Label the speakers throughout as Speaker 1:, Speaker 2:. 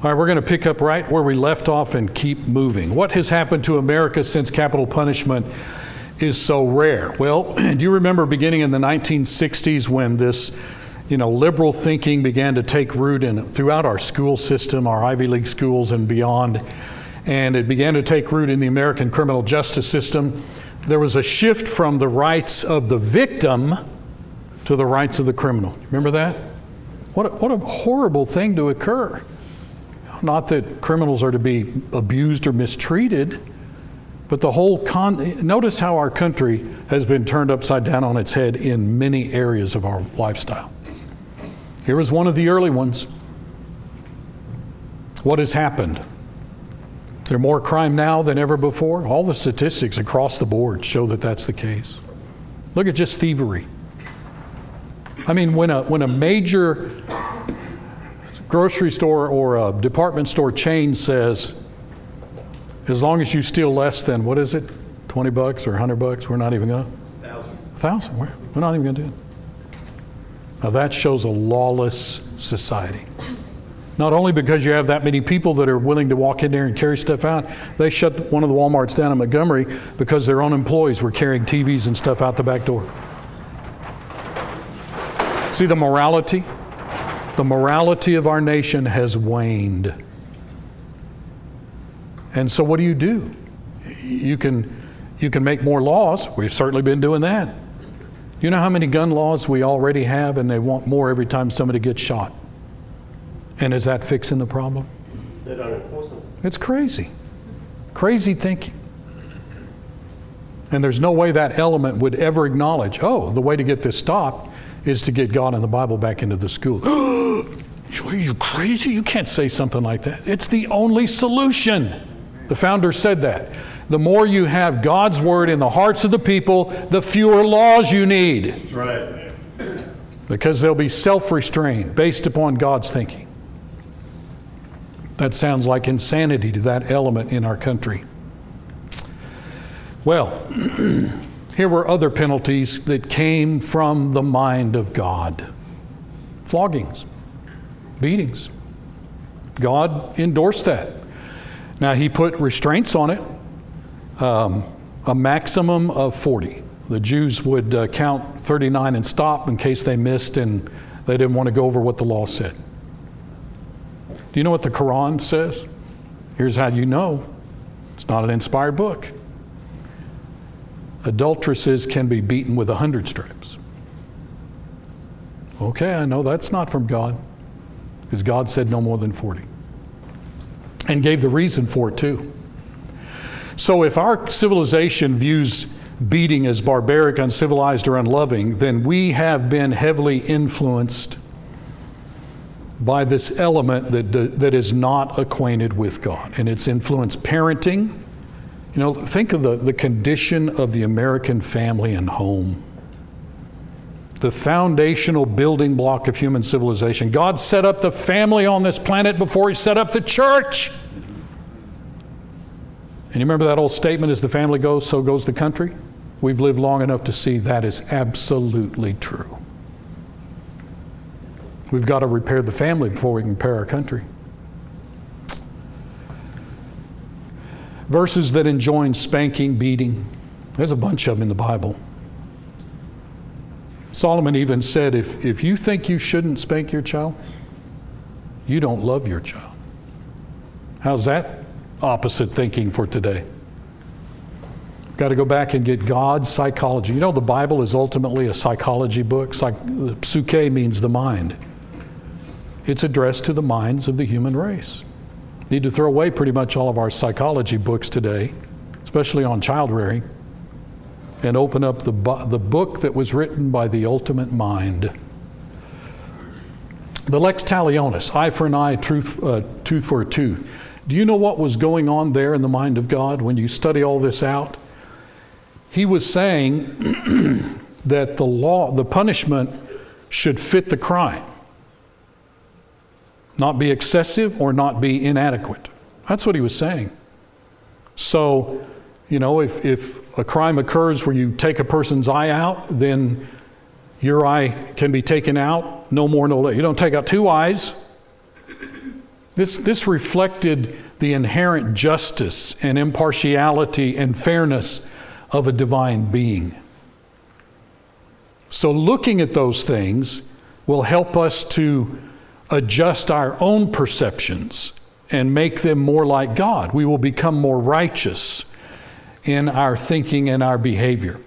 Speaker 1: All right, we're going to pick up right where we left off and keep moving. What has happened to America since capital punishment is so rare? Well, do you remember beginning in the 1960s when this, liberal thinking began to take root throughout our school system, our Ivy League schools and beyond, and it began to take root in the American criminal justice system? There was a shift from the rights of the victim to the rights of the criminal. Remember that? What a horrible thing to occur. Not that criminals are to be abused or mistreated, but the whole notice how our country has been turned upside down on its head in many areas of our lifestyle. Here was one of the early ones. What has happened? Is there more crime now than ever before? All the statistics across the board show that that's the case. Look at just thievery. I mean, when a major grocery store or a department store chain says, as long as you steal less than, what is it, $20 or $100, we're not even going to? $1,000. We're not even going to do it. Now that shows a lawless society. Not only because you have that many people that are willing to walk in there and carry stuff out, they shut one of the Walmarts down in Montgomery because their own employees were carrying TVs and stuff out the back door. See the morality? The morality of our nation has waned. And so what do? You can make more laws. We've certainly been doing that. You know how many gun laws we already have, and they want more every time somebody gets shot? And is that fixing the problem?
Speaker 2: They don't enforce them.
Speaker 1: It's crazy. Crazy thinking. And there's no way that element would ever acknowledge, the way to get this stopped is to get God and the Bible back into the school. Are you crazy? You can't say something like that. It's the only solution. The founder said that. The more you have God's word in the hearts of the people, the fewer laws you need.
Speaker 2: That's right.
Speaker 1: Because they'll be self-restrained based upon God's thinking. That sounds like insanity to that element in our country. Well, here were other penalties that came from the mind of God. Floggings, beatings. God endorsed that. Now he put restraints on it, a maximum of 40. The Jews would count 39 and stop in case they missed and they didn't want to go over what the law said. Do you know what the Quran says? Here's how you know. It's not an inspired book. Adulteresses can be beaten with 100 stripes. Okay, I know that's not from God, because God said no more than 40. And gave the reason for it too. So if our civilization views beating as barbaric, uncivilized, or unloving, then we have been heavily influenced by this element that is not acquainted with God. And it's influenced parenting. Think of the condition of the American family and home. The foundational building block of human civilization. God set up the family on this planet before he set up the church. And you remember that old statement, as the family goes, so goes the country? We've lived long enough to see that is absolutely true. We've got to repair the family before we can repair our country. Verses that enjoin spanking, beating. There's a bunch of them in the Bible. Solomon even said, if you think you shouldn't spank your child, you don't love your child. How's that opposite thinking for today? Got to go back and get God's psychology. The Bible is ultimately a psychology book. Psyche means the mind. It's addressed to the minds of the human race. Need to throw away pretty much all of our psychology books today, especially on child rearing, and open up the book that was written by the ultimate mind. The lex talionis, eye for an eye, tooth for a tooth. Do you know what was going on there in the mind of God when you study all this out? He was saying that the punishment should fit the crime. Not be excessive or not be inadequate. That's what he was saying. So, if a crime occurs where you take a person's eye out, then your eye can be taken out, no more, no less. You don't take out two eyes. This reflected the inherent justice and impartiality and fairness of a divine being. So looking at those things will help us to adjust our own perceptions and make them more like God. We will become more righteous in our thinking and our behavior.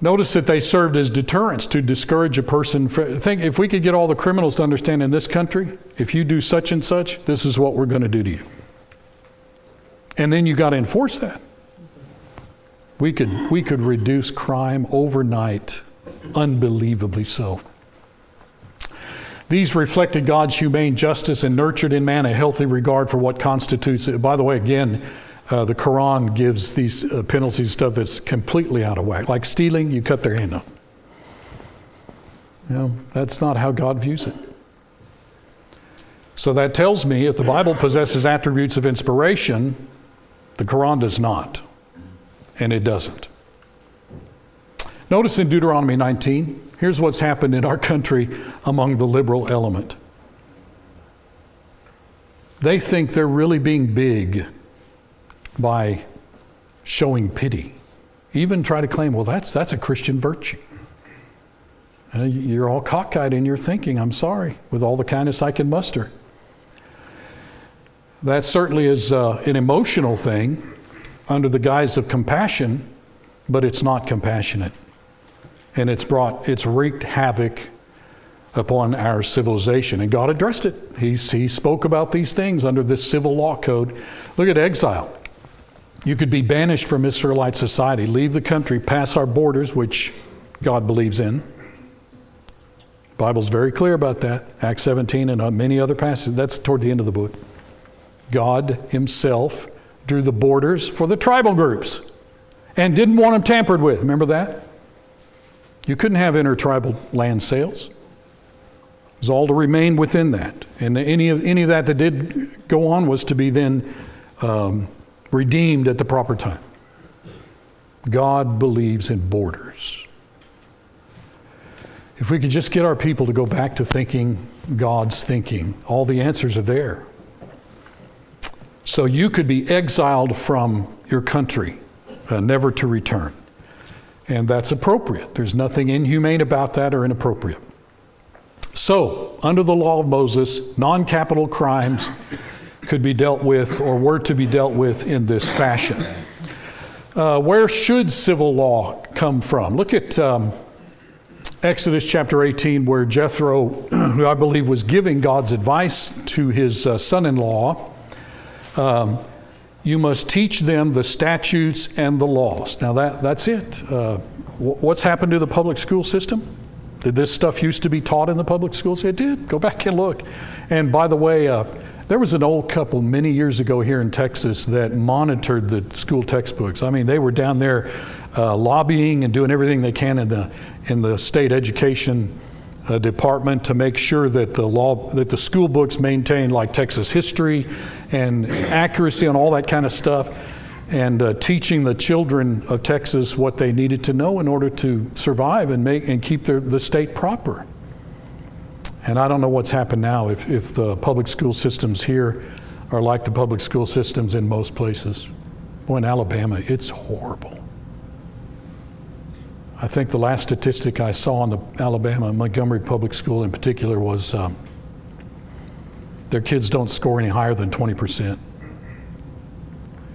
Speaker 1: Notice that they served as deterrents to discourage a person. Think, if we could get all the criminals to understand in this country, if you do such and such, this is what we're going to do to you. And then you got to enforce that. We could reduce crime overnight, unbelievably so. These reflected God's humane justice and nurtured in man a healthy regard for what constitutes it. By the way, again, the Quran gives these penalties and stuff that's completely out of whack. Like stealing, you cut their hand off. You know, that's not how God views it. So that tells me if the Bible possesses attributes of inspiration, the Quran does not. And it doesn't. Notice in Deuteronomy 19, here's what's happened in our country among the liberal element. They think they're really being big by showing pity. Even try to claim, well, that's a Christian virtue. You're all cockeyed in your thinking, I'm sorry, with all the kindness I can muster. That certainly is an emotional thing under the guise of compassion, but it's not compassionate. And it's wreaked havoc upon our civilization. And God addressed it. He spoke about these things under this civil law code. Look at exile. You could be banished from Israelite society, leave the country, pass our borders, which God believes in. The Bible's very clear about that. Acts 17 and many other passages. That's toward the end of the book. God himself drew the borders for the tribal groups and didn't want them tampered with. Remember that? You couldn't have intertribal land sales. It was all to remain within that. And any of that did go on was to be then redeemed at the proper time. God believes in borders. If we could just get our people to go back to thinking God's thinking, all the answers are there. So you could be exiled from your country, never to return. And that's appropriate. There's nothing inhumane about that or inappropriate. So, under the law of Moses, non-capital crimes could be dealt with or were to be dealt with in this fashion. Where should civil law come from? Look at Exodus chapter 18, where Jethro, who I believe was giving God's advice to his son-in-law, you must teach them the statutes and the laws. Now that's it. What's happened to the public school system? Did this stuff used to be taught in the public schools? It did. Go back and look. And by the way, there was an old couple many years ago here in Texas that monitored the school textbooks. I mean, they were down there lobbying and doing everything they can in the state education department to make sure that the school books maintain like Texas history and accuracy and all that kind of stuff, and teaching the children of Texas what they needed to know in order to survive and keep the state proper. And I don't know what's happened now if the public school systems here are like the public school systems in most places. Boy, in Alabama, it's horrible. I think the last statistic I saw on the Alabama Montgomery Public School in particular was their kids don't score any higher than 20%.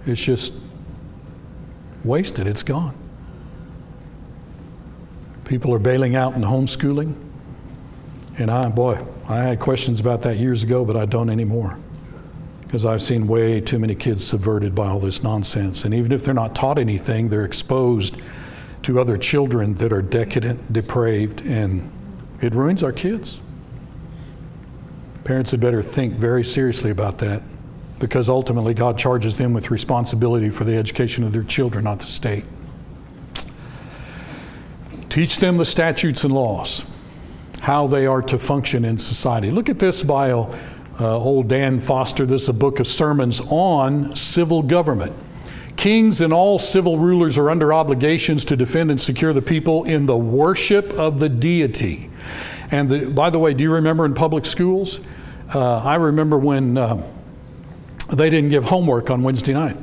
Speaker 1: It's just wasted. It's gone. People are bailing out in homeschooling. And I had questions about that years ago, but I don't anymore. Because I've seen way too many kids subverted by all this nonsense. And even if they're not taught anything, they're exposed to other children that are decadent, depraved, and it ruins our kids. Parents had better think very seriously about that, because ultimately God charges them with responsibility for the education of their children, not the state. Teach them the statutes and laws, how they are to function in society. Look at this by old Dan Foster. This is a book of sermons on civil government. Kings and all civil rulers are under obligations to defend and secure the people in the worship of the deity. And by the way, do you remember in public schools, I remember when they didn't give homework on Wednesday night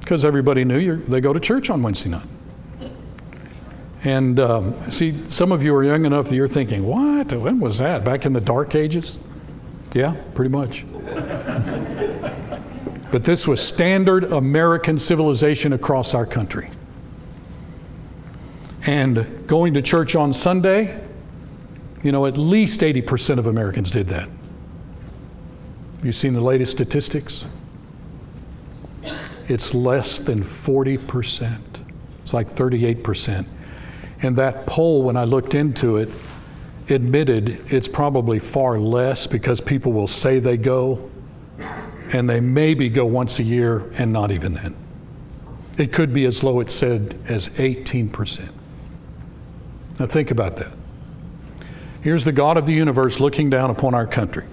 Speaker 1: because everybody knew they go to church on Wednesday night. And see, some of you are young enough that you're thinking, what? When was that? Back in the dark ages? Yeah, pretty much. But this was standard American civilization across our country. And going to church on Sunday, at least 80% of Americans did that. You seen the latest statistics? It's less than 40%. It's like 38%. And that poll, when I looked into it, admitted it's probably far less because people will say they go, and they maybe go once a year and not even then. It could be as low, it said, as 18%. Now think about that. Here's the God of the universe looking down upon our country.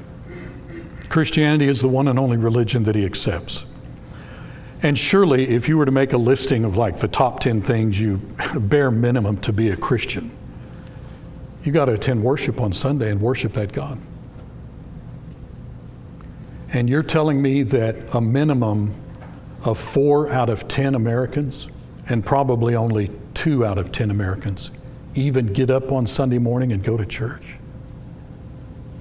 Speaker 1: Christianity is the one and only religion that he accepts. And surely, if you were to make a listing of like the top 10 things you bare minimum to be a Christian, you got to attend worship on Sunday and worship that God. And you're telling me that a minimum of 4 out of 10 Americans, and probably only 2 out of 10 Americans, even get up on Sunday morning and go to church?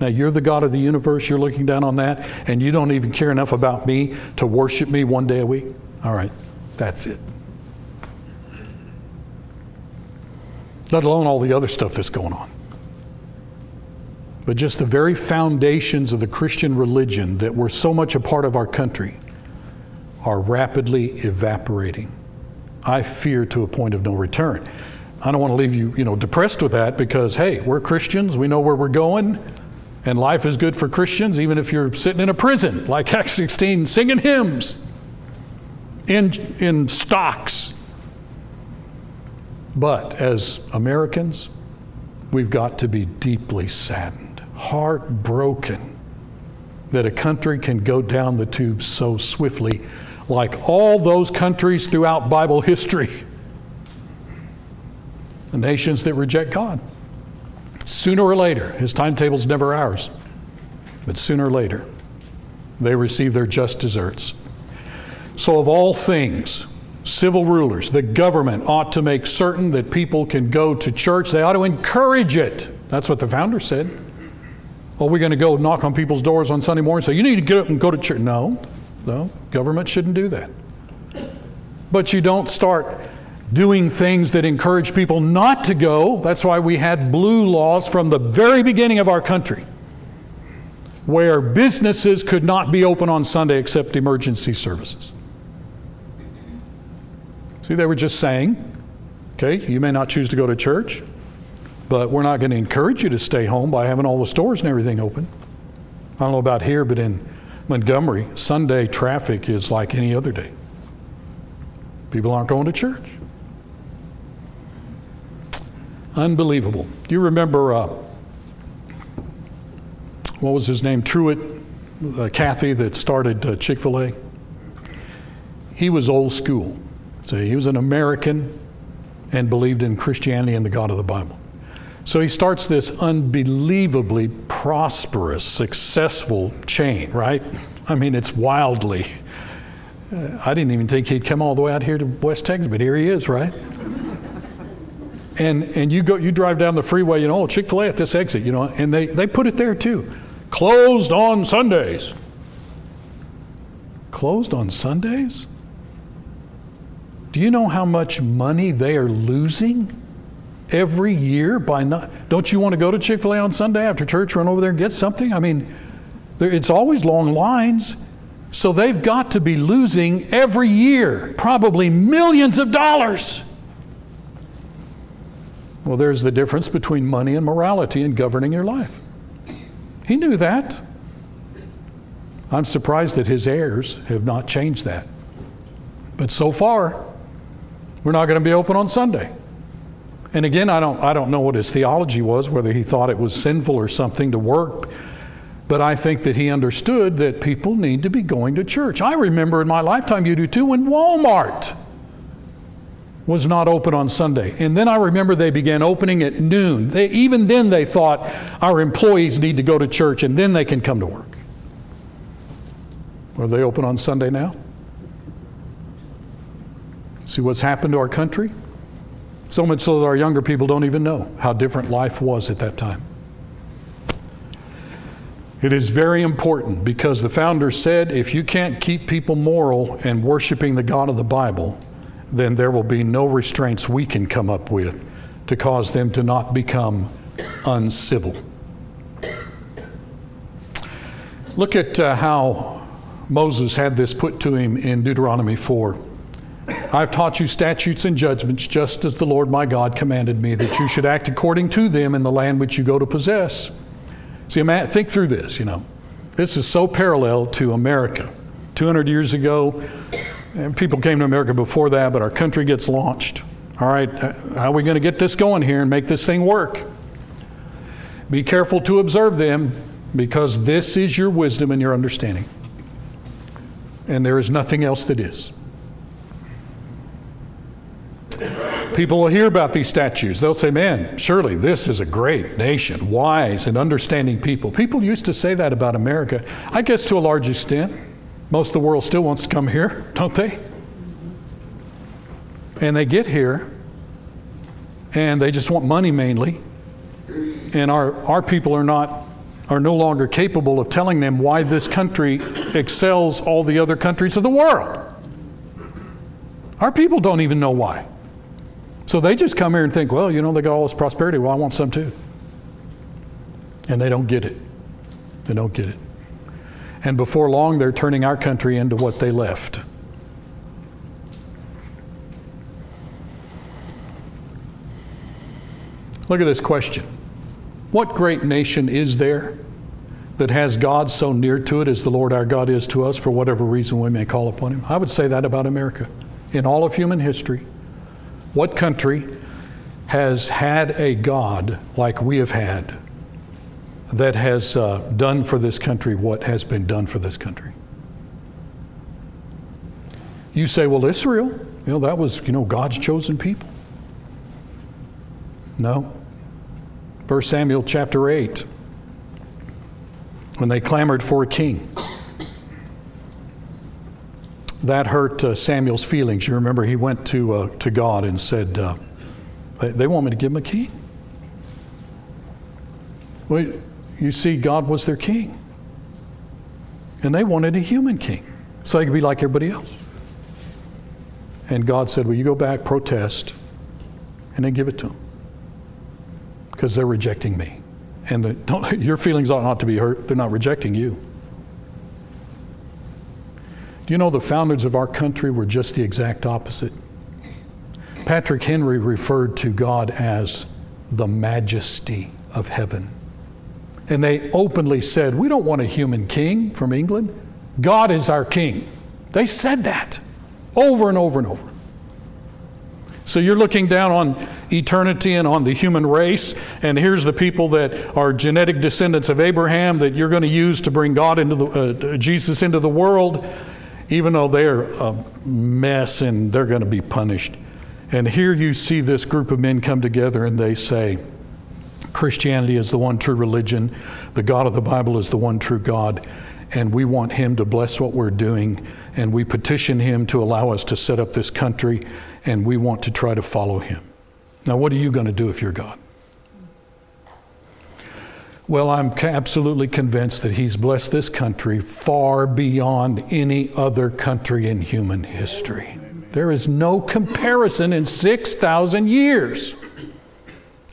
Speaker 1: Now, you're the God of the universe, you're looking down on that, and you don't even care enough about me to worship me one day a week? All right, that's it. Let alone all the other stuff that's going on. But just the very foundations of the Christian religion that were so much a part of our country are rapidly evaporating. I fear to a point of no return. I don't want to leave you, depressed with that because, hey, we're Christians, we know where we're going, and life is good for Christians, even if you're sitting in a prison, like Acts 16, singing hymns in stocks. But as Americans, we've got to be deeply saddened, heartbroken that a country can go down the tube so swiftly, like all those countries throughout Bible history. The nations that reject God. Sooner or later, his timetable's never ours, but sooner or later, they receive their just deserts. So of all things, civil rulers, the government ought to make certain that people can go to church. They ought to encourage it. That's what the founder said. Oh, we're going to go knock on people's doors on Sunday morning and say, you need to get up and go to church. No, government shouldn't do that. But you don't start doing things that encourage people not to go. That's why we had blue laws from the very beginning of our country, where businesses could not be open on Sunday except emergency services. See, they were just saying, okay, you may not choose to go to church, but we're not going to encourage you to stay home by having all the stores and everything open. I don't know about here, but in Montgomery, Sunday traffic is like any other day. People aren't going to church. Unbelievable. Do you remember, what was his name? Truett Cathy that started Chick-fil-A? He was old school. So he was an American and believed in Christianity and the God of the Bible. So he starts this unbelievably prosperous, successful chain, right? I mean, it's wildly. I didn't even think he'd come all the way out here to West Texas, but here he is, right? And you drive down the freeway, Chick-fil-A at this exit, and they put it there too. Closed on Sundays. Closed on Sundays? Do you know how much money they are losing every year by not? Don't you want to go to Chick-fil-A on Sunday after church, run over there and get something? I mean, it's always long lines. So they've got to be losing every year, probably millions of dollars. Well, there's the difference between money and morality in governing your life. He knew that. I'm surprised that his heirs have not changed that. But so far, we're not going to be open on Sunday. And again, I don't know what his theology was, whether he thought it was sinful or something to work, but I think that he understood that people need to be going to church. I remember in my lifetime, you do too, when Walmart was not open on Sunday. And then I remember they began opening at noon. Even then they thought our employees need to go to church and then they can come to work. Are they open on Sunday now? See what's happened to our country? So much so that our younger people don't even know how different life was at that time. It is very important because the founders said if you can't keep people moral and worshiping the God of the Bible, then there will be no restraints we can come up with to cause them to not become uncivil. Look at how Moses had this put to him in Deuteronomy 4. I've taught you statutes and judgments just as the Lord my God commanded me, that you should act according to them in the land which you go to possess. See, think through this, This is so parallel to America. 200 years ago, and people came to America before that, but our country gets launched. All right, how are we going to get this going here and make this thing work? Be careful to observe them, because this is your wisdom and your understanding. And there is nothing else that is. People will hear about these statutes. They'll say, man, surely this is a great nation, wise and understanding people. People used to say that about America. I guess to a large extent. Most of the world still wants to come here, don't they? And they get here, and they just want money mainly. And our people are no longer capable of telling them why this country excels all the other countries of the world. Our people don't even know why. So they just come here and think, well, they got all this prosperity. Well, I want some too. And they don't get it. They don't get it. And before long, they're turning our country into what they left. Look at this question. What great nation is there that has God so near to it as the Lord our God is to us for whatever reason we may call upon Him? I would say that about America. In all of human history, what country has had a God like we have had that has done for this country what has been done for this country? You say, well, Israel, that was, God's chosen people. No. 1 Samuel chapter 8, when they clamored for a king, that hurt Samuel's feelings. You remember he went to God and said, they want me to give him a king. Well, you see, God was their king. And they wanted a human king, so they could be like everybody else. And God said, well, you go back, protest, and then give it to them. Because they're rejecting me. And your feelings ought not to be hurt. They're not rejecting you. Do you know the founders of our country were just the exact opposite? Patrick Henry referred to God as the majesty of heaven. And they openly said, we don't want a human king from England. God is our king. They said that over and over and over. So you're looking down on eternity and on the human race, and here's the people that are genetic descendants of Abraham that you're going to use to bring God into Jesus into the world, even though they're a mess and they're going to be punished. And here you see this group of men come together and they say, Christianity is the one true religion. The God of the Bible is the one true God. And we want Him to bless what we're doing. And we petition Him to allow us to set up this country. And we want to try to follow Him. Now, what are you going to do if you're God? Well, I'm absolutely convinced that He's blessed this country far beyond any other country in human history. There is no comparison in 6,000 years.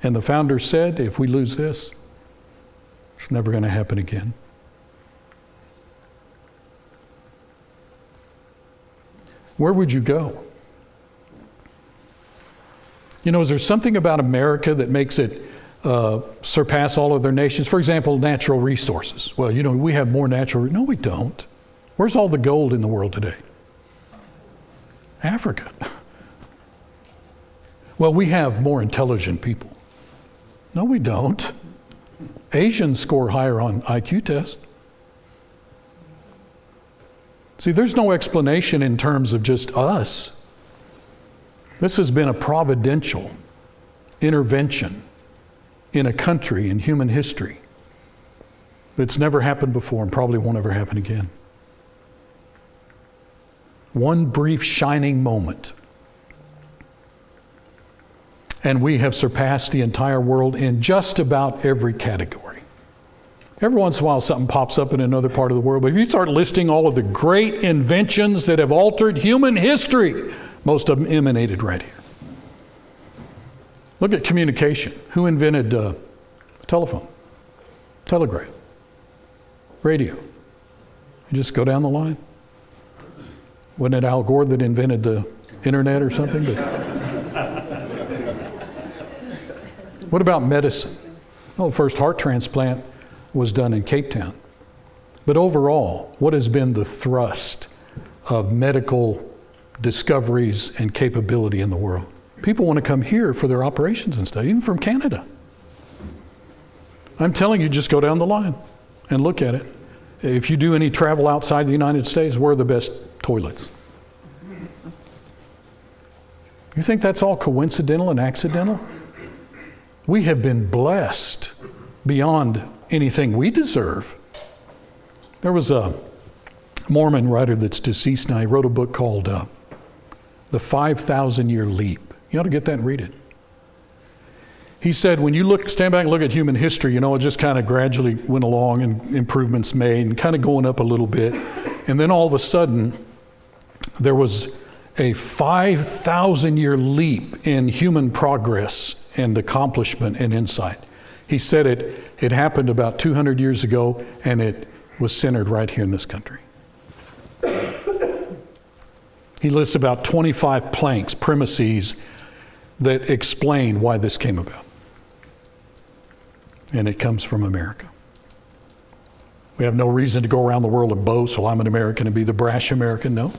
Speaker 1: And the founders said, if we lose this, it's never going to happen again. Where would you go? Is there something about America that makes it surpass all other nations? For example, natural resources. Well, we have more natural. No, we don't. Where's all the gold in the world today? Africa. Well, we have more intelligent people. No, we don't. Asians score higher on IQ tests. See, there's no explanation in terms of just us. This has been a providential intervention in a country, in human history, that's never happened before and probably won't ever happen again. One brief shining moment, and we have surpassed the entire world in just about every category. Every once in a while something pops up in another part of the world, but if you start listing all of the great inventions that have altered human history, most of them emanated right here. Look at communication. Who invented telephone, telegraph, radio? You just go down the line. Wasn't it Al Gore that invented the internet or something? What about medicine? Well, the first heart transplant was done in Cape Town. But overall, what has been the thrust of medical discoveries and capability in the world? People want to come here for their operations and stuff, even from Canada. I'm telling you, just go down the line and look at it. If you do any travel outside the United States, where are the best toilets? You think that's all coincidental and accidental? We have been blessed beyond anything we deserve. There was a Mormon writer that's deceased now. He wrote a book called The 5,000-Year Leap. You ought to get that and read it. He said, when you stand back and look at human history, it just kind of gradually went along and improvements made and kind of going up a little bit. And then all of a sudden, there was a 5,000-year leap in human progress and accomplishment and insight. He said it happened about 200 years ago, and it was centered right here in this country. He lists about 25 planks, premises, that explain why this came about. And it comes from America. We have no reason to go around the world and boast, well, I'm an American, and be the brash American. No.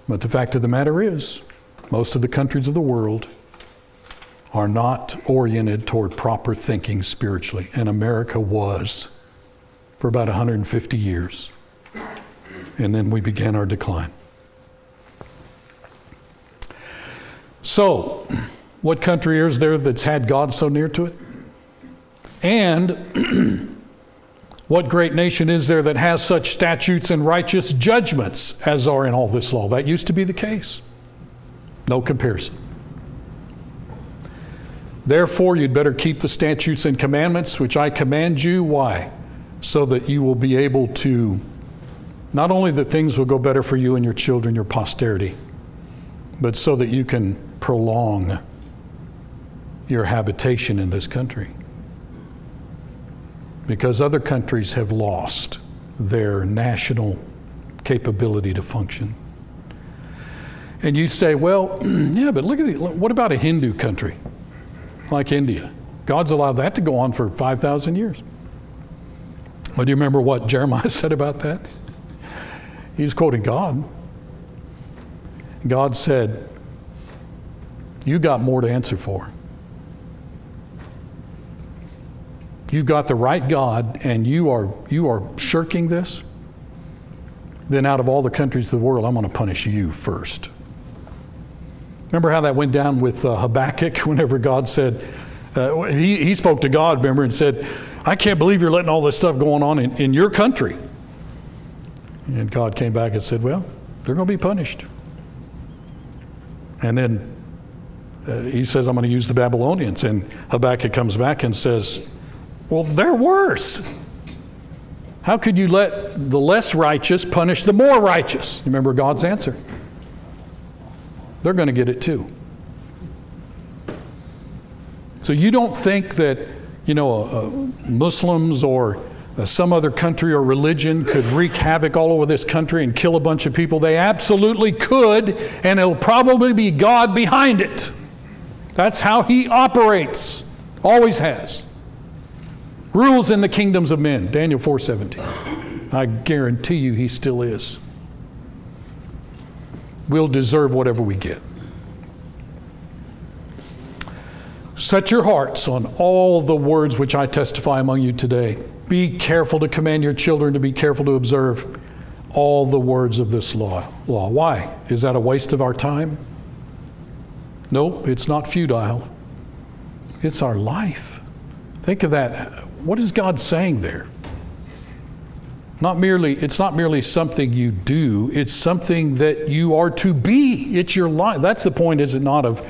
Speaker 1: But the fact of the matter is, most of the countries of the world are not oriented toward proper thinking spiritually. And America was for about 150 years. And then we began our decline. So, what country is there that's had God so near to it? And what great nation is there that has such statutes and righteous judgments as are in all this law? That used to be the case. No comparison. Therefore, you'd better keep the statutes and commandments which I command you. Why? So that you will be able to, not only that things will go better for you and your children, your posterity, but so that you can prolong your habitation in this country. Because other countries have lost their national capability to function. And you say, well, yeah, but what about a Hindu country like India? God's allowed that to go on for 5,000 years. Well, do you remember what Jeremiah said about that? He was quoting God. God said, you got more to answer for. You've got the right God, and you are shirking this, then out of all the countries of the world, I'm going to punish you first. Remember how that went down with Habakkuk whenever God said, he spoke to God, remember, and said, I can't believe you're letting all this stuff going on in your country. And God came back and said, well, they're going to be punished. And then he says, I'm going to use the Babylonians. And Habakkuk comes back and says, well, they're worse. How could you let the less righteous punish the more righteous? Remember God's answer. They're going to get it too. So you don't think that, Muslims or some other country or religion could wreak havoc all over this country and kill a bunch of people? They absolutely could, and it'll probably be God behind it. That's how He operates. Always has. Rules in the kingdoms of men, Daniel 4:17. I guarantee you He still is. We'll deserve whatever we get. Set your hearts on all the words which I testify among you today. Be careful to command your children to be careful to observe all the words of this law. Why? Is that a waste of our time? Nope, it's not futile. It's our life. Think of that. What is God saying there? It's not merely something you do, it's something that you are to be. It's your life. That's the point, is it not, of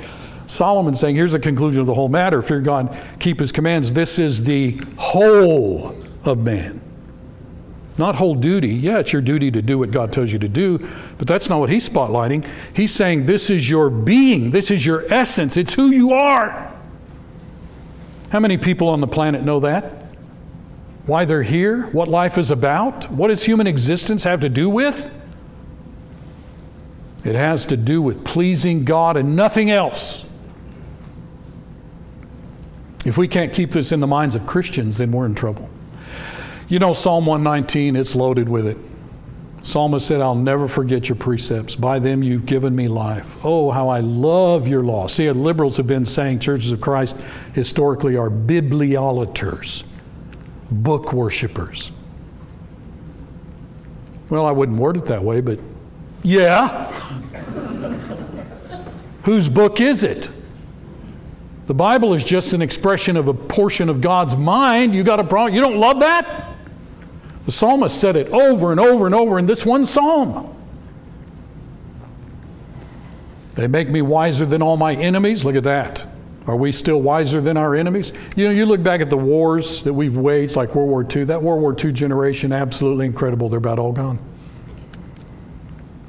Speaker 1: Solomon saying, here's the conclusion of the whole matter. Fear God, keep his commands. This is the whole of man. Not whole duty. Yeah, it's your duty to do what God tells you to do, but that's not what he's spotlighting. He's saying this is your being. This is your essence. It's who you are. How many people on the planet know that? Why they're here? What life is about? What does human existence have to do with? It has to do with pleasing God and nothing else. If we can't keep this in the minds of Christians, then we're in trouble. You know, Psalm 119, it's loaded with it. Psalmist said, I'll never forget your precepts. By them you've given me life. Oh, how I love your law. See, liberals have been saying churches of Christ historically are bibliolaters, book worshipers. Well, I wouldn't word it that way, but yeah. Whose book is it? The Bible is just an expression of a portion of God's mind. You got a problem? You don't love that? The psalmist said it over and over and over in this one psalm. They make me wiser than all my enemies. Look at that. Are we still wiser than our enemies? You know, you look back at the wars that we've waged, like World War II, that World War II generation, absolutely incredible. They're about all gone.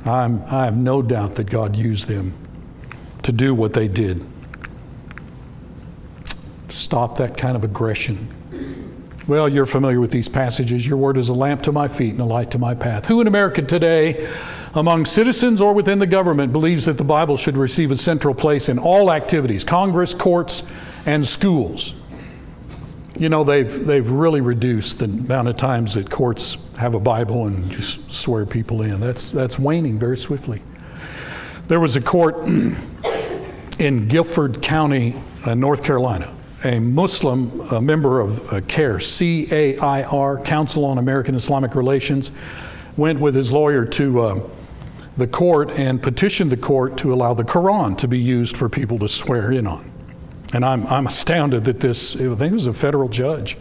Speaker 1: I have no doubt that God used them to do what they did. Stop that kind of aggression. Well, you're familiar with these passages. Your word is a lamp to my feet and a light to my path. Who in America today, among citizens or within the government, believes that the Bible should receive a central place in all activities, Congress, courts, and schools? You know, they've really reduced the amount of times that courts have a Bible and just swear people in. That's waning very swiftly. There was a court in Guilford County, North Carolina. A Muslim, a member of CAIR, C-A-I-R, Council on American Islamic Relations, went with his lawyer to the court and petitioned the court to allow the Quran to be used for people to swear in on. And I'm astounded that this, I think it was a federal judge,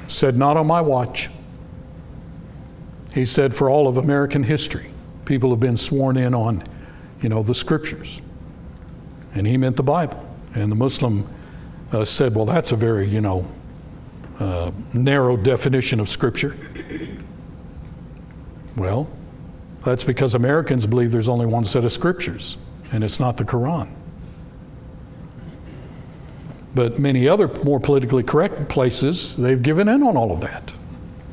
Speaker 1: said, not on my watch. He said, for all of American history, people have been sworn in on, the scriptures. And he meant the Bible. And the Muslim said, well, that's a very, narrow definition of Scripture. Well, that's because Americans believe there's only one set of Scriptures, and it's not the Quran. But many other more politically correct places, they've given in on all of that.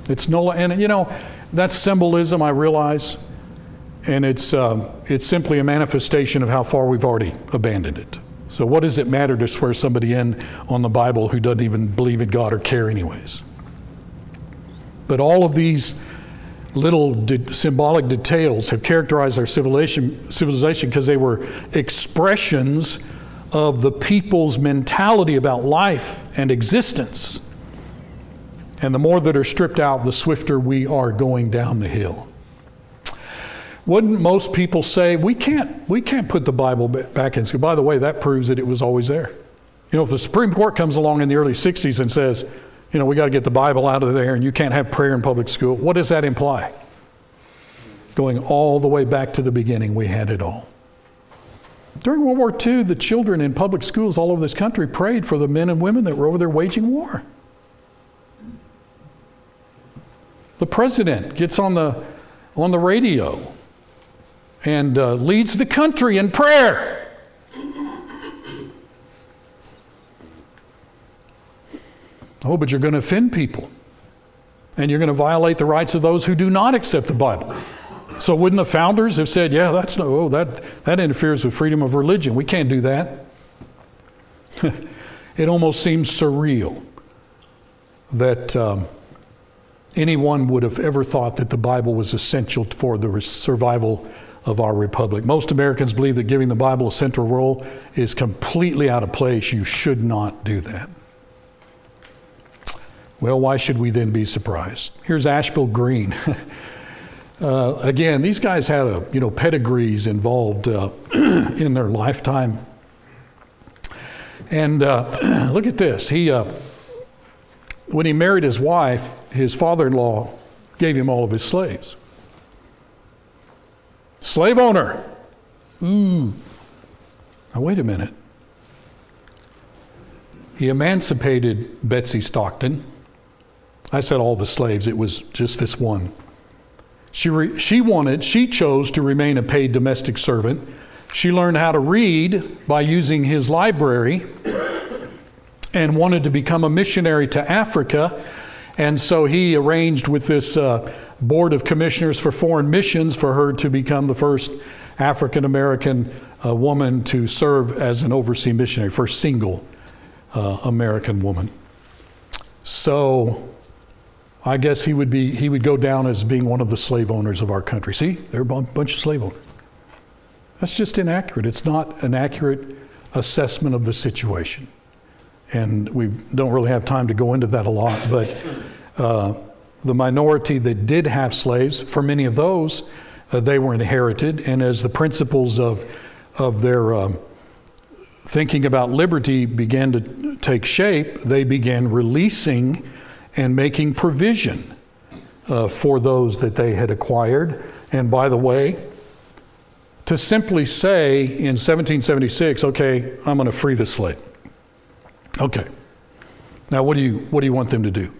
Speaker 1: It's no, and that's symbolism, I realize, and it's simply a manifestation of how far we've already abandoned it. So what does it matter to swear somebody in on the Bible who doesn't even believe in God or care anyways? But all of these little symbolic details have characterized our civilization because they were expressions of the people's mentality about life and existence. And the more that are stripped out, the swifter we are going down the hill. Wouldn't most people say, we can't put the Bible back in school? By the way, that proves that it was always there. If the Supreme Court comes along in the early 60s and says, we got to get the Bible out of there and you can't have prayer in public school, what does that imply? Going all the way back to the beginning, we had it all. During World War II, the children in public schools all over this country prayed for the men and women that were over there waging war. The president gets on the radio and leads the country in prayer. Oh, but you're going to offend people. And you're going to violate the rights of those who do not accept the Bible. So wouldn't the founders have said, yeah, that interferes with freedom of religion. We can't do that. It almost seems surreal that anyone would have ever thought that the Bible was essential for the survival of our republic. Most Americans believe that giving the Bible a central role is completely out of place. You should not do that. Well, why should we then be surprised? Here's Asheville Green. Again, these guys had pedigrees involved in their lifetime. And look at this. When he married his wife, his father-in-law gave him all of his slaves. Slave owner. Now wait a minute. He emancipated Betsy Stockton. I said all the slaves, it was just this one. She chose to remain a paid domestic servant. She learned how to read by using his library and wanted to become a missionary to Africa. And so he arranged with this Board of Commissioners for Foreign Missions for her to become the first African-American woman to serve as an overseas missionary, first single American woman. So I guess he would go down as being one of the slave owners of our country. See, they're a bunch of slave owners. That's just inaccurate. It's not an accurate assessment of the situation. And we don't really have time to go into that a lot, but the minority that did have slaves, for many of those, they were inherited, and as the principles of their thinking about liberty began to take shape, they began releasing and making provision for those that they had acquired. And by the way, to simply say in 1776, okay, I'm going to free the slave. Okay. Now what do you want them to do?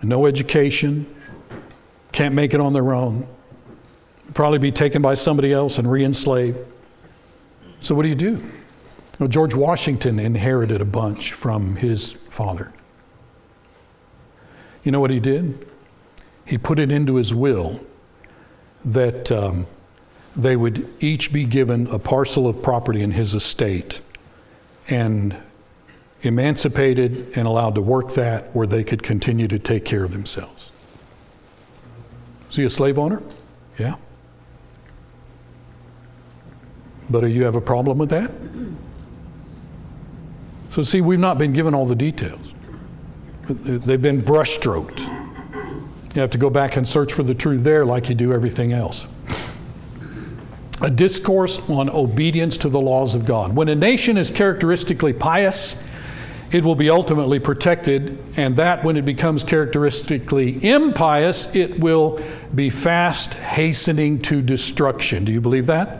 Speaker 1: No education, can't make it on their own, probably be taken by somebody else and re-enslaved. So what do? Well, George Washington inherited a bunch from his father. You know what he did? He put it into his will that they would each be given a parcel of property in his estate and emancipated and allowed to work that where they could continue to take care of themselves. Is he a slave owner? Yeah. But do you have a problem with that? So see, we've not been given all the details. They've been brushstroked. You have to go back and search for the truth there like you do everything else. A discourse on obedience to the laws of God. When a nation is characteristically pious, it will be ultimately protected, and that when it becomes characteristically impious, it will be fast hastening to destruction. Do you believe that?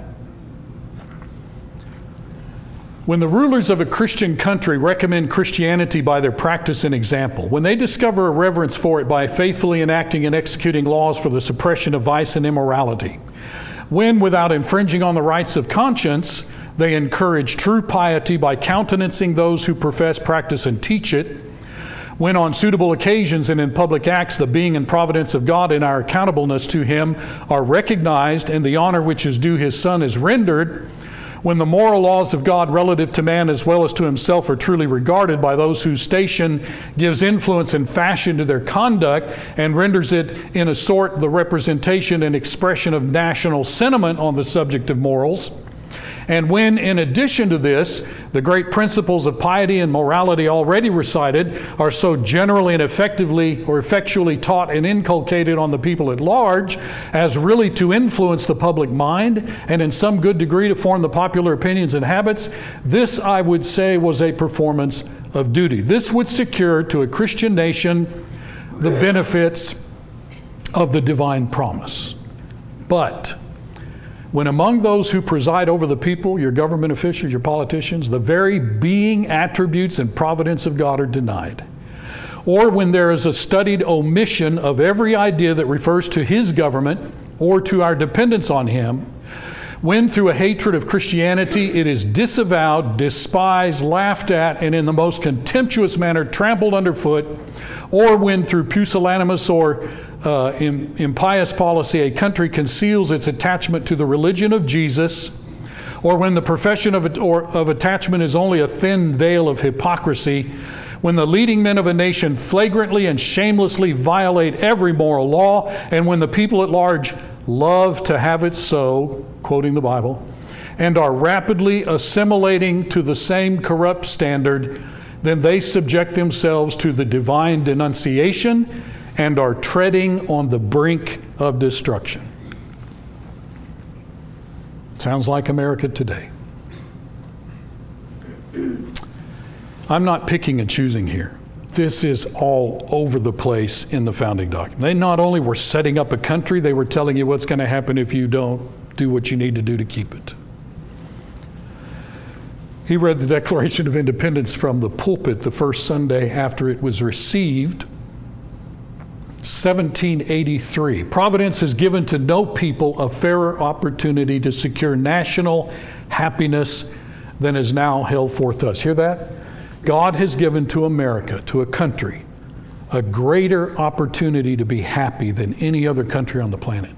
Speaker 1: When the rulers of a Christian country recommend Christianity by their practice and example, when they discover a reverence for it by faithfully enacting and executing laws for the suppression of vice and immorality, when, without infringing on the rights of conscience, they encourage true piety by countenancing those who profess, practice, and teach it, when on suitable occasions and in public acts the being and providence of God and our accountableness to Him are recognized and the honor which is due His Son is rendered, when the moral laws of God relative to man as well as to himself are truly regarded by those whose station gives influence and fashion to their conduct and renders it in a sort the representation and expression of national sentiment on the subject of morals, and when, in addition to this, the great principles of piety and morality already recited are so generally and effectually taught and inculcated on the people at large as really to influence the public mind and in some good degree to form the popular opinions and habits, this, I would say, was a performance of duty. This would secure to a Christian nation the benefits of the divine promise. But when among those who preside over the people, your government officials, your politicians, the very being, attributes, and providence of God are denied, or when there is a studied omission of every idea that refers to His government or to our dependence on Him, when through a hatred of Christianity it is disavowed, despised, laughed at, and in the most contemptuous manner trampled underfoot, or when through pusillanimous or impious policy a country conceals its attachment to the religion of Jesus, or when the profession of attachment is only a thin veil of hypocrisy, when the leading men of a nation flagrantly and shamelessly violate every moral law, and when the people at large love to have it so, quoting the Bible, and are rapidly assimilating to the same corrupt standard, then they subject themselves to the divine denunciation and are treading on the brink of destruction. Sounds like America today. I'm not picking and choosing here. This is all over the place in the founding document. They not only were setting up a country, they were telling you what's going to happen if you don't do what you need to do to keep it. He read the Declaration of Independence from the pulpit the first Sunday after it was received, 1783. Providence has given to no people a fairer opportunity to secure national happiness than is now held forth to us. Hear that? God has given to America, to a country, a greater opportunity to be happy than any other country on the planet.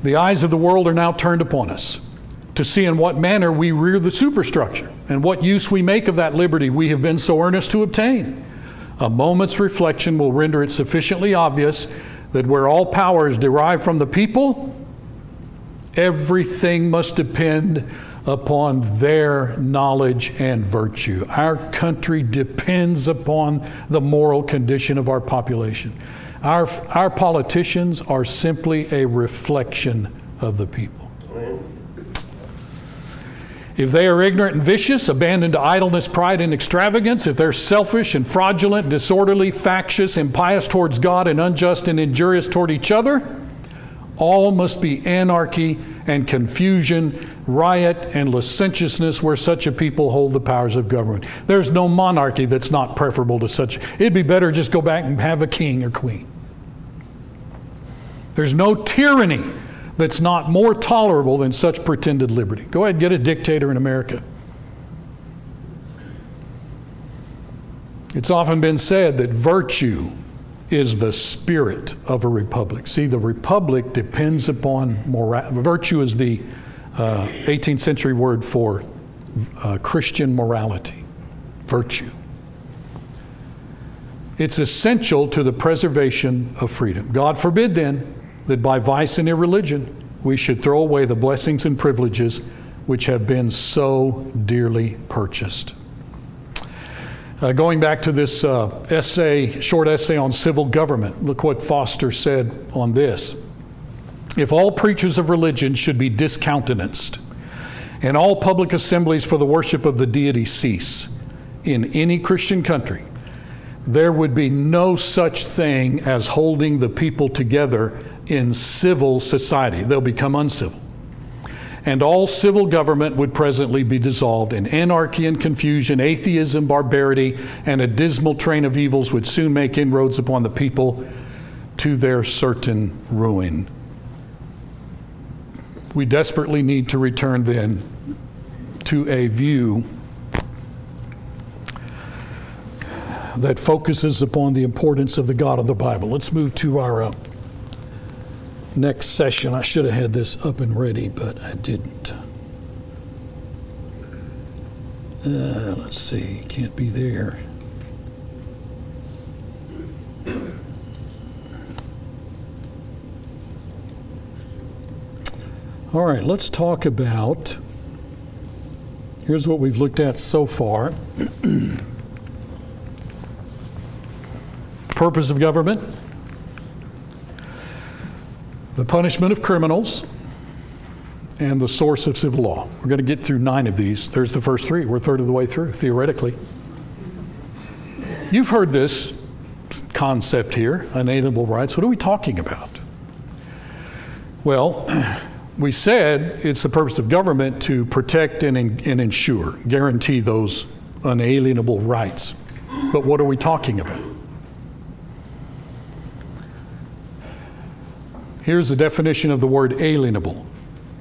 Speaker 1: The eyes of the world are now turned upon us to see in what manner we rear the superstructure and what use we make of that liberty we have been so earnest to obtain. A moment's reflection will render it sufficiently obvious that where all power is derived from the people, everything must depend upon their knowledge and virtue. Our country depends upon the moral condition of our population. Our politicians are simply a reflection of the people. If they are ignorant and vicious, abandoned to idleness, pride, and extravagance, if they're selfish and fraudulent, disorderly, factious, impious towards God, and unjust and injurious toward each other, all must be anarchy and confusion, riot and licentiousness where such a people hold the powers of government. There's no monarchy that's not preferable to such. It'd be better just go back and have a king or queen. There's no tyranny that's not more tolerable than such pretended liberty. Go ahead and get a dictator in America. It's often been said that virtue is the spirit of a republic. See, the republic depends upon virtue is the 18th century word for Christian morality, virtue. It's essential to the preservation of freedom. God forbid then that by vice and irreligion we should throw away the blessings and privileges which have been so dearly purchased. Going back to this short essay on civil government, look what Foster said on this. If all preachers of religion should be discountenanced, and all public assemblies for the worship of the deity cease in any Christian country, there would be no such thing as holding the people together in civil society. They'll become uncivil. And all civil government would presently be dissolved in anarchy and confusion, atheism, barbarity, and a dismal train of evils would soon make inroads upon the people to their certain ruin. We desperately need to return then to a view that focuses upon the importance of the God of the Bible. Let's move to our next session. I should have had this up and ready, but I didn't. Let's see, can't be there. All right, let's talk about, here's what we've looked at so far. Purpose of government, the punishment of criminals, and the source of civil law. We're going to get through 9 of these. There's the first 3. We're a third of the way through, theoretically. You've heard this concept here, unalienable rights. What are we talking about? Well, we said it's the purpose of government to protect and ensure, guarantee those unalienable rights. But what are we talking about? Here's the definition of the word alienable.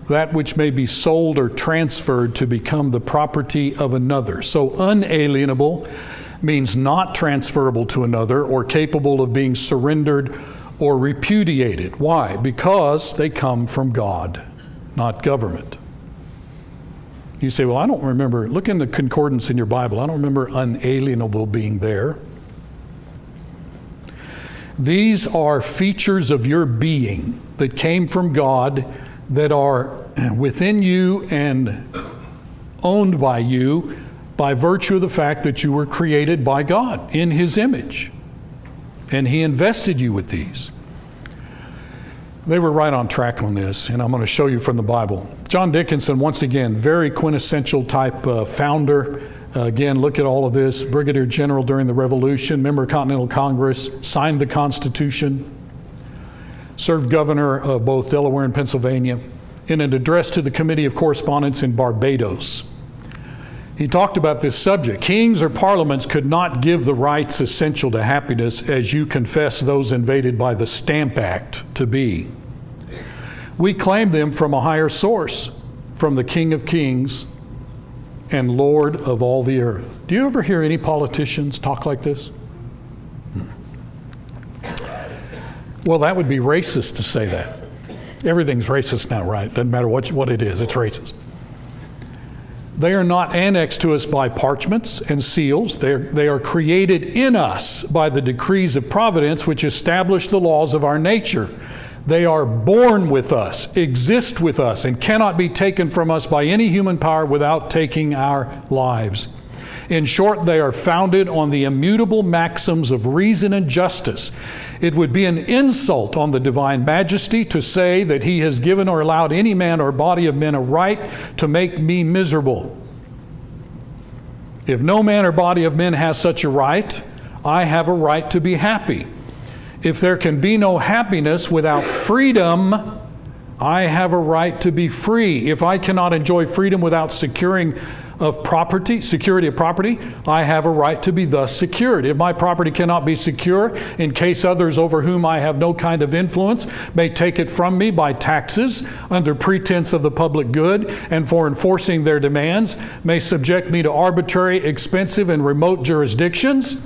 Speaker 1: That which may be sold or transferred to become the property of another. So unalienable means not transferable to another or capable of being surrendered or repudiated. Why? Because they come from God, not government. You say, well, I don't remember. Look in the concordance in your Bible. I don't remember unalienable being there. These are features of your being that came from God that are within you and owned by you by virtue of the fact that you were created by God in His image. And He invested you with these. They were right on track on this, and I'm going to show you from the Bible. John Dickinson, once again, very quintessential type founder, Again, look at all of this. Brigadier General during the Revolution, member of Continental Congress, signed the Constitution, served governor of both Delaware and Pennsylvania. In an address to the Committee of Correspondence in Barbados, he talked about this subject. Kings or parliaments could not give the rights essential to happiness as you confess those invaded by the Stamp Act to be. We claim them from a higher source, from the King of Kings and Lord of all the earth. Do you ever hear any politicians talk like this? Well, that would be racist to say that. Everything's racist now, right? Doesn't matter what it is, it's racist. They are not annexed to us by parchments and seals. They are created in us by the decrees of providence which establish the laws of our nature. They are born with us, exist with us, and cannot be taken from us by any human power without taking our lives. In short, they are founded on the immutable maxims of reason and justice. It would be an insult on the divine majesty to say that he has given or allowed any man or body of men a right to make me miserable. If no man or body of men has such a right, I have a right to be happy. If there can be no happiness without freedom, I have a right to be free. If I cannot enjoy freedom without security of property, I have a right to be thus secured. If my property cannot be secure, in case others over whom I have no kind of influence may take it from me by taxes under pretense of the public good and for enforcing their demands, may subject me to arbitrary, expensive, and remote jurisdictions,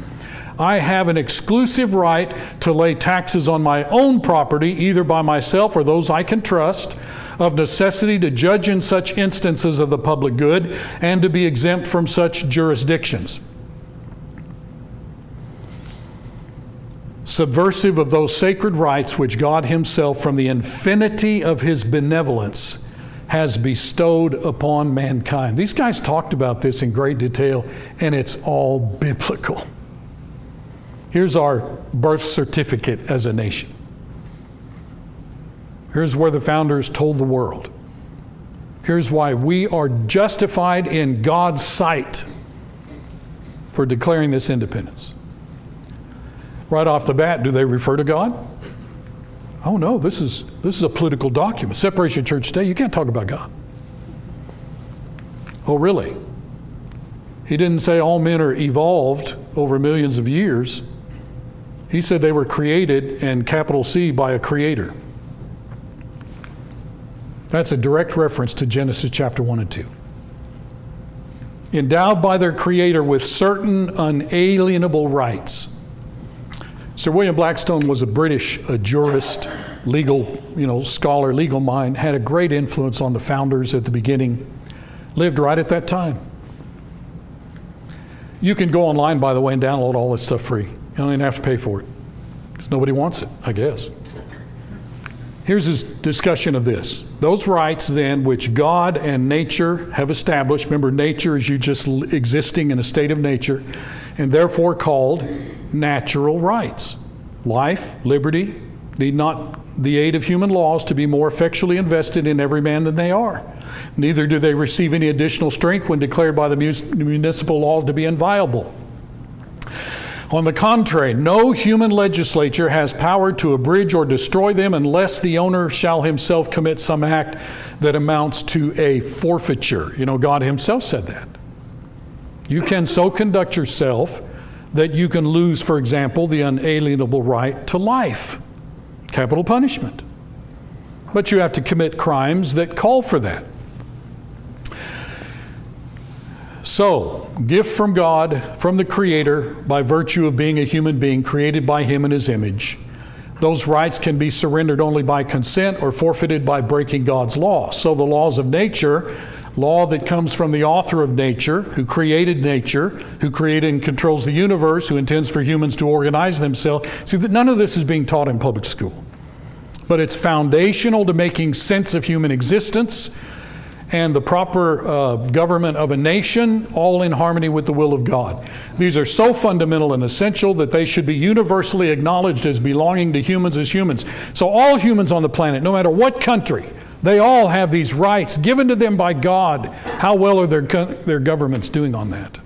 Speaker 1: I have an exclusive right to lay taxes on my own property, either by myself or those I can trust, of necessity to judge in such instances of the public good and to be exempt from such jurisdictions. Subversive of those sacred rights which God Himself, from the infinity of His benevolence, has bestowed upon mankind. These guys talked about this in great detail, and it's all biblical. Here's our birth certificate as a nation. Here's where the founders told the world. Here's why we are justified in God's sight for declaring this independence. Right off the bat, do they refer to God? Oh no, this is a political document. Separation of church state, you can't talk about God. Oh really? He didn't say all men are evolved over millions of years. He said they were created, and capital C, by a creator. That's a direct reference to Genesis chapter 1 and 2. Endowed by their creator with certain unalienable rights. Sir William Blackstone was a jurist, legal, scholar, legal mind, had a great influence on the founders at the beginning, lived right at that time. You can go online, by the way, and download all this stuff free. You don't even have to pay for it, because nobody wants it, I guess. Here's his discussion of this. Those rights, then, which God and nature have established, remember, nature is you just existing in a state of nature, and therefore called natural rights. Life, liberty, need not the aid of human laws to be more effectually invested in every man than they are. Neither do they receive any additional strength when declared by the municipal laws to be inviolable. On the contrary, no human legislature has power to abridge or destroy them unless the owner shall himself commit some act that amounts to a forfeiture. God Himself said that. You can so conduct yourself that you can lose, for example, the unalienable right to life, capital punishment. But you have to commit crimes that call for that. So, gift from God, from the Creator, by virtue of being a human being created by Him in His image. Those rights can be surrendered only by consent or forfeited by breaking God's law. So the laws of nature, law that comes from the author of nature, who created and controls the universe, who intends for humans to organize themselves. See, none of this is being taught in public school. But it's foundational to making sense of human existence and the proper government of a nation, all in harmony with the will of God. These are so fundamental and essential that they should be universally acknowledged as belonging to humans as humans. So all humans on the planet, no matter what country, they all have these rights given to them by God. How well are their governments doing on that?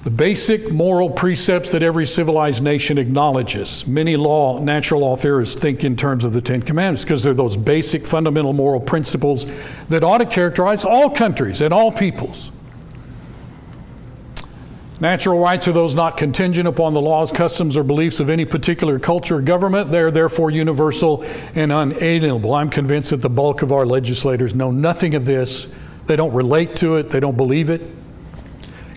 Speaker 1: The basic moral precepts that every civilized nation acknowledges. Many natural law theorists think in terms of the Ten Commandments because they're those basic fundamental moral principles that ought to characterize all countries and all peoples. Natural rights are those not contingent upon the laws, customs, or beliefs of any particular culture or government. They are therefore universal and unalienable. I'm convinced that the bulk of our legislators know nothing of this. They don't relate to it. They don't believe it.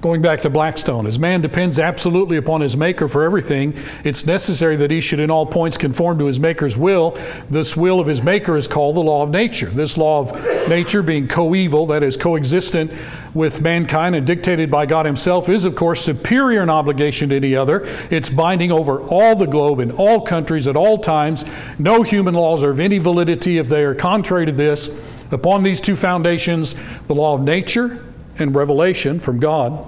Speaker 1: Going back to Blackstone, as man depends absolutely upon his maker for everything, it's necessary that he should in all points conform to his maker's will. This will of his maker is called the law of nature. This law of nature, being coeval, that is coexistent with mankind and dictated by God himself, is of course superior in obligation to any other. It's binding over all the globe in all countries at all times. No human laws are of any validity if they are contrary to this. Upon these two foundations, the law of nature and revelation from God,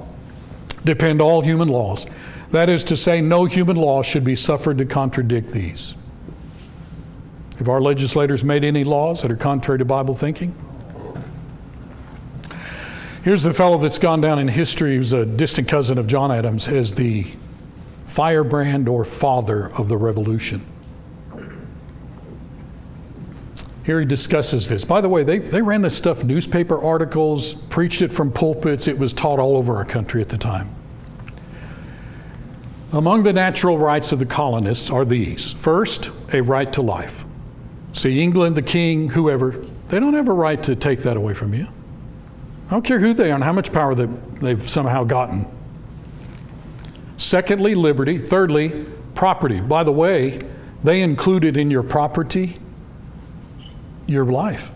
Speaker 1: depend all human laws. That is to say, no human law should be suffered to contradict these. Have our legislators made any laws that are contrary to Bible thinking? Here's the fellow that's gone down in history. He was a distant cousin of John Adams as the firebrand or father of the Revolution. Here he discusses this. By the way, they ran this stuff, newspaper articles, preached it from pulpits. It was taught all over our country at the time. Among the natural rights of the colonists are these. First, a right to life. See, England, the king, whoever, they don't have a right to take that away from you. I don't care who they are and how much power they've somehow gotten. Secondly, liberty. Thirdly, property. By the way, they included in your property your life.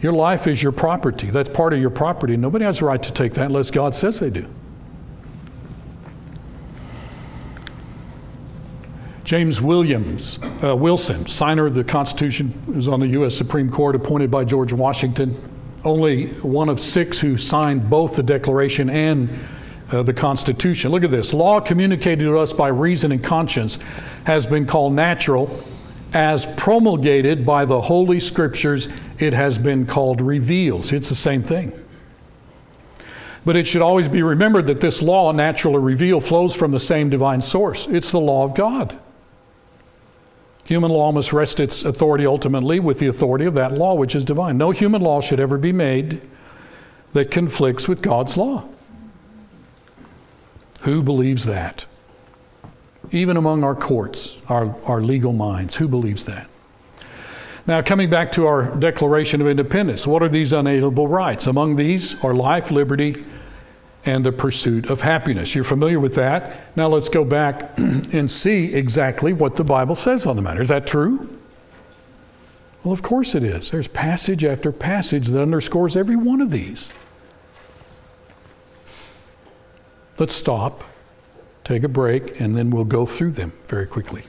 Speaker 1: Your life is your property. That's part of your property. Nobody has a right to take that unless God says they do. James Wilson, signer of the Constitution, was on the U.S. Supreme Court, appointed by George Washington. Only one of 6 who signed both the Declaration and the Constitution. Look at this. Law communicated to us by reason and conscience has been called natural. As promulgated by the Holy Scriptures, it has been called revealed. So it's the same thing. But it should always be remembered that this law, natural or revealed, flows from the same divine source. It's the law of God. Human law must rest its authority ultimately with the authority of that law which is divine. No human law should ever be made that conflicts with God's law. Who believes that? Even among our courts, our legal minds, who believes that? Now, coming back to our Declaration of Independence, what are these unalienable rights? Among these are life, liberty, and the pursuit of happiness. You're familiar with that. Now let's go back and see exactly what the Bible says on the matter. Is that true? Well, of course it is. There's passage after passage that underscores every one of these. Let's stop, take a break, and then we'll go through them very quickly.